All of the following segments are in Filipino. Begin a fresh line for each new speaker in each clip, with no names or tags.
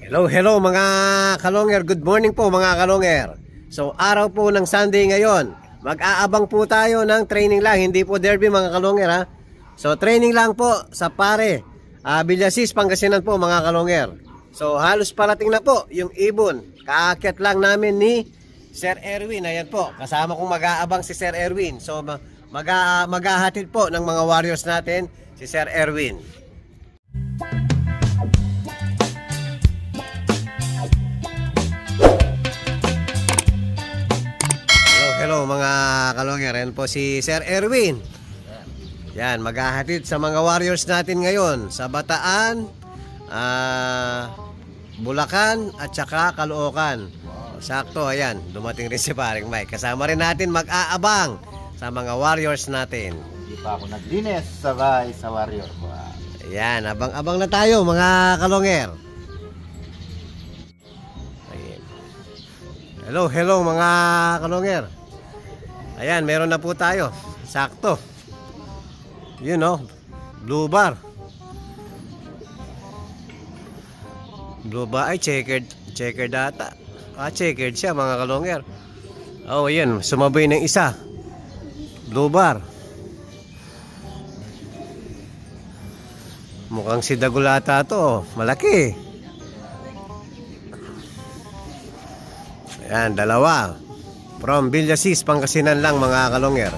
Hello mga kalonger, good morning po mga kalonger. So araw po ng Sunday ngayon, mag-aabang po tayo ng training lang, hindi po derby mga kalonger ha. So training lang po sa pare Villasis, Pangasinan po mga kalonger. So halos parating na po yung ibon, kaakyat lang namin ni Sir Erwin. Ayan po, kasama kong mag-aabang si Sir Erwin. So maghahatid po ng mga warriors natin si Sir Erwin. Hello mga kalonger, yan po si Sir Erwin. Yan, maghahatid sa mga warriors natin ngayon sa Bataan, Bulacan at saka Caloocan. Sakto, ayan, dumating rin si paring Mike. Kasama rin natin mag-aabang sa mga warriors natin.
Hindi pa ako naglinis sabay sa warrior ko.
Ayan, abang-abang na tayo mga kalonger. Ayan. Hello mga kalonger. Ayan, meron na po tayo. Sakto. Yun o, blue bar. Blue bar ay checkered data. Checkered siya mga kalonger. Oh, ayan, sumabay ng isa. Blue bar. Mukhang si Dagulata to, malaki. Ayan, dalawa. From Villasis, Pangasinan lang mga kalonger.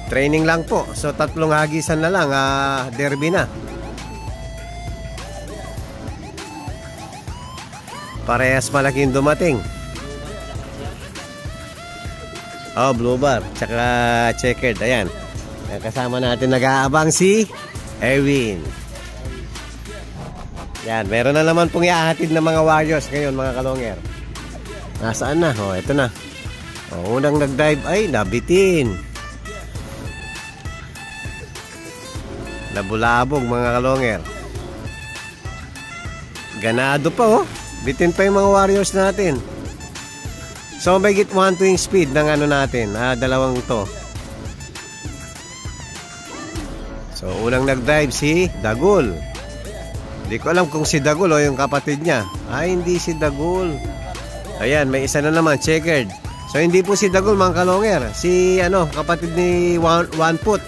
Training lang po. So tatlong hagisan na lang, derby na. Parehas malaking dumating. Oh, blue bar, tsaka checkered. Ayan, kasama natin nag-aabang si Erwin. Yan, meron na naman pong iahatid ng mga warriors ngayon mga kalonger. Nasaan na? Oh, ito na. Oh, unang nag-dive ay nabitin. Nabulabog mga kalonger. Ganado pa oh. Bitin pa yung mga warriors natin. So may git 1 to speed ng ano natin, dalawang to. So unang nag-dive si Dagul. Hindi ko alam kung si Dagul o yung kapatid niya. Hindi si Dagul. Ayan, may isa na naman, checkered. So hindi po si Dagul mga kalonger. Si kapatid ni One Foot.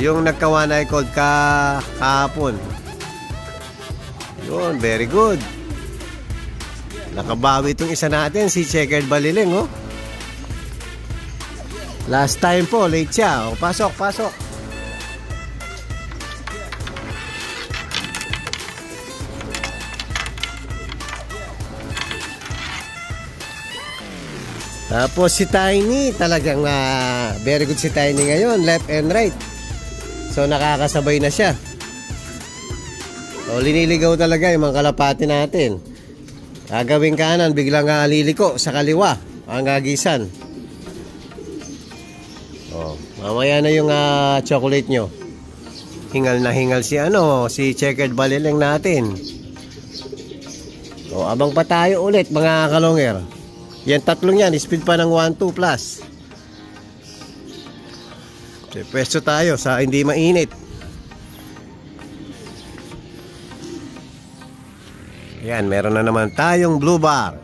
Yung nagka-one eye cold kahapon. Yun, very good. Nakabawi itong isa natin, si Checkered Baliling oh. Last time po, late siya. Oh, pasok. Tapos si Tiny, talagang very good si Tiny ngayon, left and right. So nakakasabay na siya. So liniligaw talaga yung mga kalapati natin. Gagawing kanan, biglang liliko sa kaliwa ang hagisan. Oh, mamaya na yung chocolate nyo. Hingal na hingal si Checkered Baliling natin. So abang pa tayo ulit mga kalonger. Yan tatlong yan, speed pa ng 1-2 plus. So, pwesto tayo sa hindi mainit. Yan, meron na naman tayong blue bar.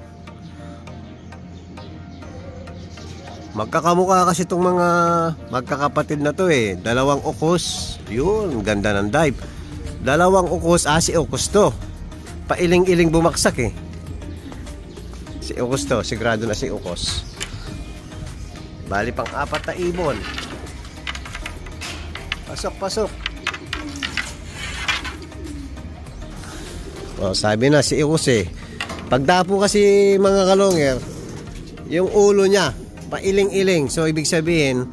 Magkakamukha kasi itong mga magkakapatid na to eh. Dalawang ukos. Yun, ganda ng dive. Dalawang ukos, si ukos to. Pailing-iling bumaksak eh. Si ukos to, sigurado na si ukos. Bali pang 4 na ibon. Pasok. Oh, sabi na si ukos eh. Pagdapo kasi mga kalonger, yung ulo niya pailing-iling. So ibig sabihin,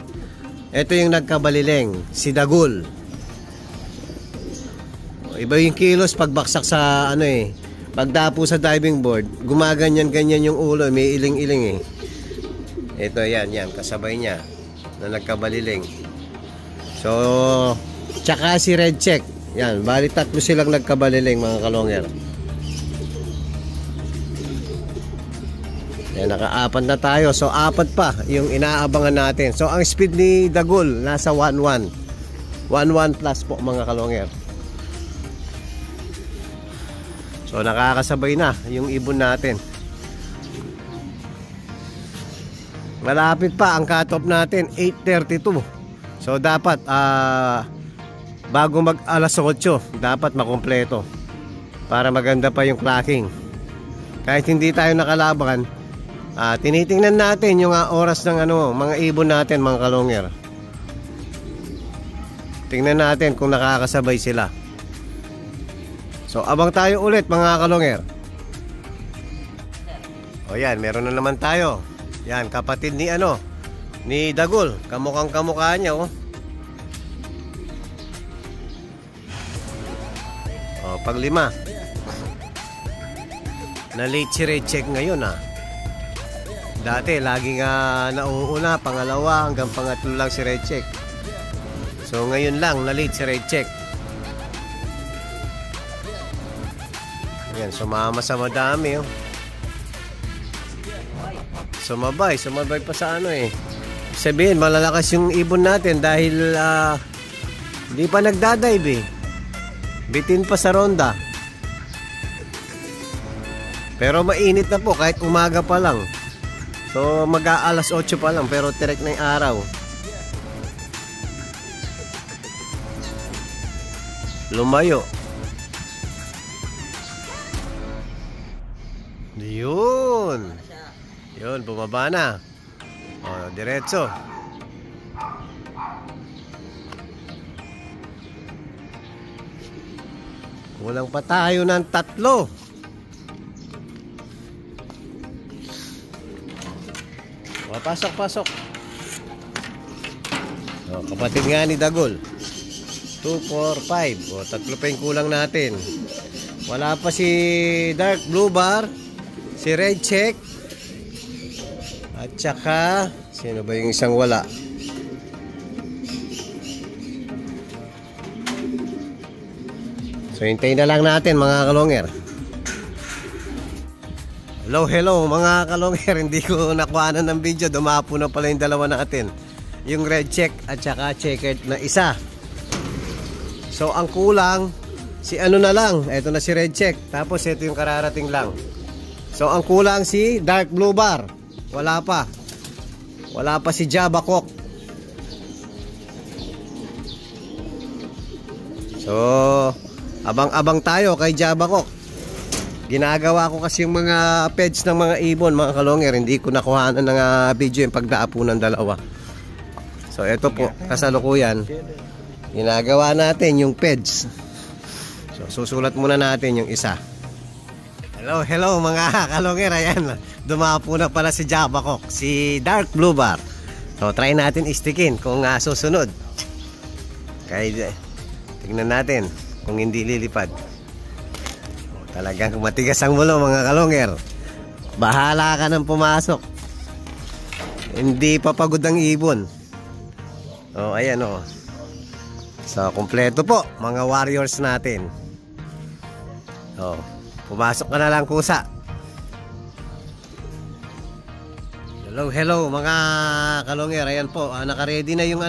ito yung nagkabaliling, si Dagul. Iba yung kilos pagbaksak sa pagdapo sa diving board, gumaganyan-ganyan yung ulo, may iling-iling eh. Ito yan, kasabay niya na nagkabaliling. So, tsaka si Red Check. Yan, bali tatlo silang nagkabaliling mga kalonger. Yan, naka-4 na tayo. So, 4 pa yung inaabangan natin. So, ang speed ni Dagul nasa 1-1. 1-1 plus po mga kalonger. So nakakasabay na yung ibon natin. Malapit pa ang cut-off natin, 8:32. So dapat bago mag alas 8 dapat makumpleto para maganda pa yung clacking. Kahit hindi tayo nakalaban, tinitingnan natin yung oras ng mga ibon natin, mga kalonger. Tingnan natin kung nakakasabay sila. So abang tayo ulit, mga kalonger. O yan, meron na naman tayo. Yan, kapatid ni ni Dagol. Kamukhang kamukha niya, oh. O, pag 5. Na late si Red Check ngayon, Dati, laging nauuna, pangalawa, hanggang pangatlo lang si Red Check. So, ngayon lang, na late si Red Check. Yan, sumama sa madami, oh. Sumabay pa sa sabihin, malalakas yung ibon natin dahil hindi pa nagdadive, bitin pa sa ronda. Pero mainit na po kahit umaga pa lang. So mag-aalas 8 pa lang pero tirek na yung araw. Lumayo. Yun, bumaba na. O, diretso. Kulang pa tayo ng 3. O, pasok. O, kapatid nga ni Dagol. 2, 4, 5. O, 3 pa yung kulang natin. Wala pa si Dark Blue Bar, si Red Check, at saka sino ba yung isang wala? So hintayin na lang natin, mga kalonger. Hello mga kalonger. Hindi ko nakuhanan ng video. Dumapo na pala yung dalawa natin, yung Red Check at saka checkered na isa. So ang kulang si na lang. Ito na si Red Check. Tapos ito yung kararating lang. So ang kulang si Dark Blue Bar. Wala pa si Java Cock. So abang-abang tayo kay Java Cock. Ginagawa ko kasi yung mga peds ng mga ibon, mga kalonger. Hindi ko nakuhanan ng video yung pagdaapo ng dalawa. So ito po, kasalukuyan, ginagawa natin yung peds. So susulat muna natin yung isa. Hello mga kalonger. Ayan, dumapo na pala si Java Cock, si Dark Blue Bar. So try natin istikin kung susunod. Kaya tingnan natin kung hindi lilipad. Talagang matigas ang mulo, mga kalonger. Bahala ka nang pumasok. Hindi papagod ang ibon. O ayan o. So kompleto po mga warriors natin. O, pumasok ka na lang, kusa. Hello mga kalonger. Ayan po, naka-ready na yung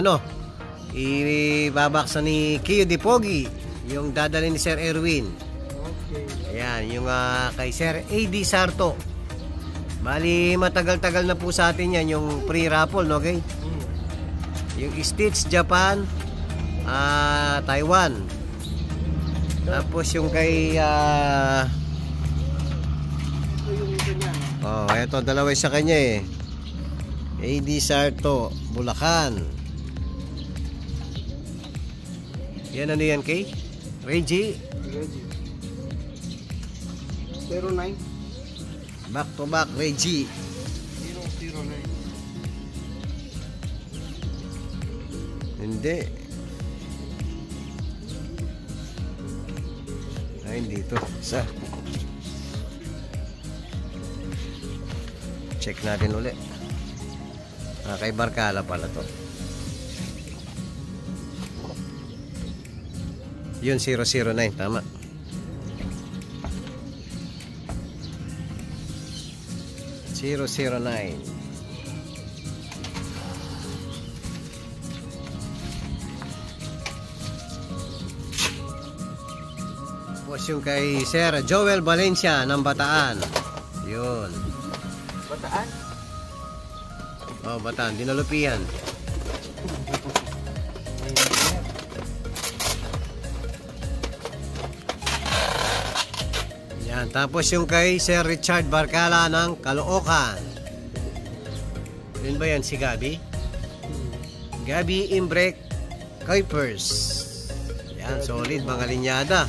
ibabaksa ni Kiyo Di Pogi, yung dadalhin ni Sir Erwin. Okay. Ayan, yung kay Sir A.D. Sarto. Bali, matagal-tagal na po sa atin yan, yung pre-raffle, no, okay? Yung Stitch Japan, Taiwan. Tapos yung kay eto, dalawa sa kanya A.D. Sarto, Bulacan. Yan, ano yan, kay Reggie
09.
Back to back, Reggie
009.
Hindi. Hindi to. Isa. Check natin ulit. Kay Barkala pala to. Yun, 009. Tama. (009). Tapos Tapos yung kay Sir Joel Valencia ng Bataan. Yun.
Bataan?
Oh, Bataan, dinalupian. Yan, tapos yung kay Sir Richard Barcala ng Caloocan. Yun ba yan si Gabi? Gabi Imbrek Kuipers. Yan, solid mga linyada.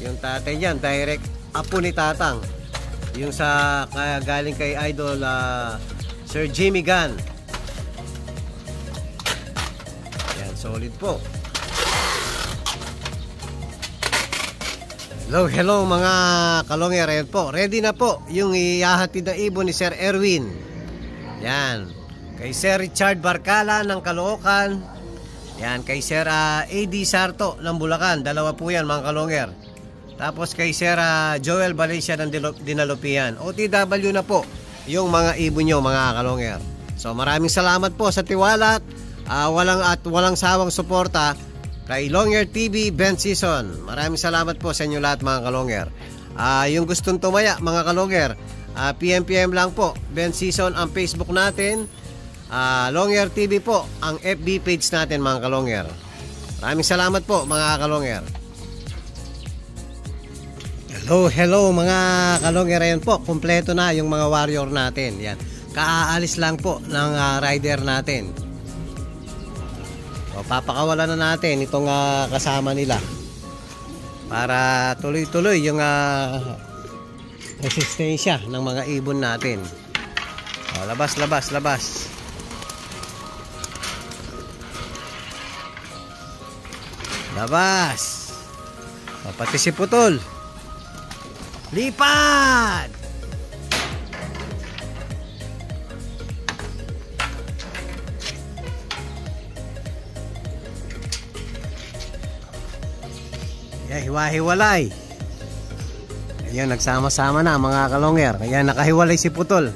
Yung tatay niyan, direct apo ni Tatang. Yung sa galing kay Idol Sir Jimmy Gunn. Yan, solid po. Hello mga kalongger. Ayan po, ready na po yung ihahatid na ibon ni Sir Erwin. Yan. Kay Sir Richard Barcala ng Caloocan. Yan, kay Sir AD Sarto ng Bulacan. Dalawa po yan mga kalongger. Tapos kay Sir Joel Valencia ng Dinalupian. OTW na po yung mga ibon nyo mga kalongger. So maraming salamat po sa tiwala at walang sawang suporta kay Longyer TV Bent Season. Maraming salamat po sa inyo lahat mga kalongger. Yung gustong tumaya mga kalongger, PM lang po. Bent Season ang Facebook natin. Longyer TV po ang FB page natin mga kalongger. Maraming salamat po mga kalongger. Hello mga kalongger. Ayan po, kumpleto na yung mga warrior natin. Yan, kaaalis lang po ng rider natin. So, papakawalan na natin itong kasama nila para tuloy-tuloy yung resistensya ng mga ibon natin. Labas. Labas. Pati si Putol. Lipad. Hiwa-hiwalay. Ayan, nagsama-sama na mga kalongger. Ayan, nakahiwalay si Putol.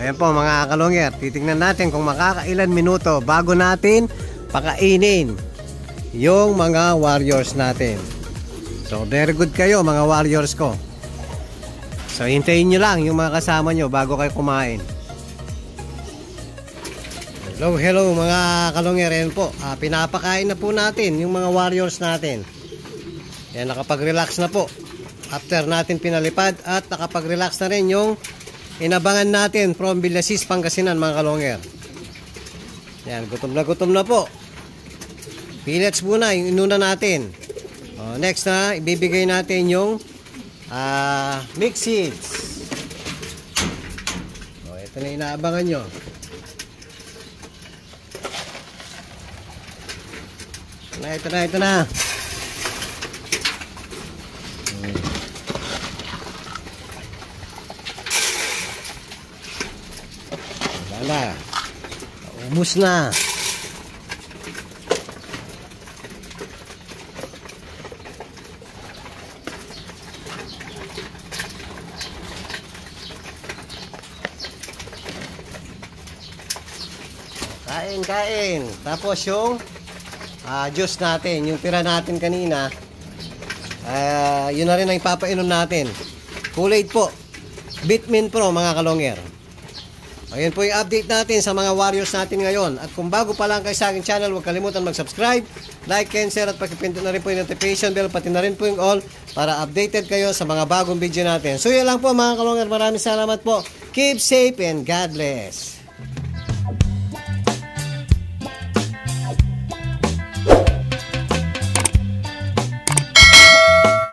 Ayan po mga kalongger, titingnan natin kung makakailan minuto bago natin pakainin yung mga warriors natin. So very good kayo mga warriors ko. So hintayin nyo lang yung mga kasama nyo bago kayo kumain. Hello mga kalongger. Ayan po, pinapakain na po natin yung mga warriors natin. Ayan, nakapag-relax na po after natin pinalipad at nakapag-relax na rin yung inabangan natin from Villasis, Pangasinan mga kalongger. Yan, gutom na po. Pellets muna yung inuna natin. Next na ibibigay natin yung mixed seeds. Ito na inaabangan nyo. Ito na. Wala. Ubus na. Kain. Tapos yung juice natin, yung tira natin kanina, yun na rin ang ipapainom natin. Kool-Aid po, Bitmin Pro mga kalongger. Ayan po yung update natin sa mga warriors natin ngayon. At kung bago pa lang kayo sa aking channel, huwag kalimutan mag-subscribe, like and share, at pakipindot na rin po yung notification bell, pati na rin po yung all para updated kayo sa mga bagong video natin. So yan lang po mga kalongger, maraming salamat po. Keep safe and God bless.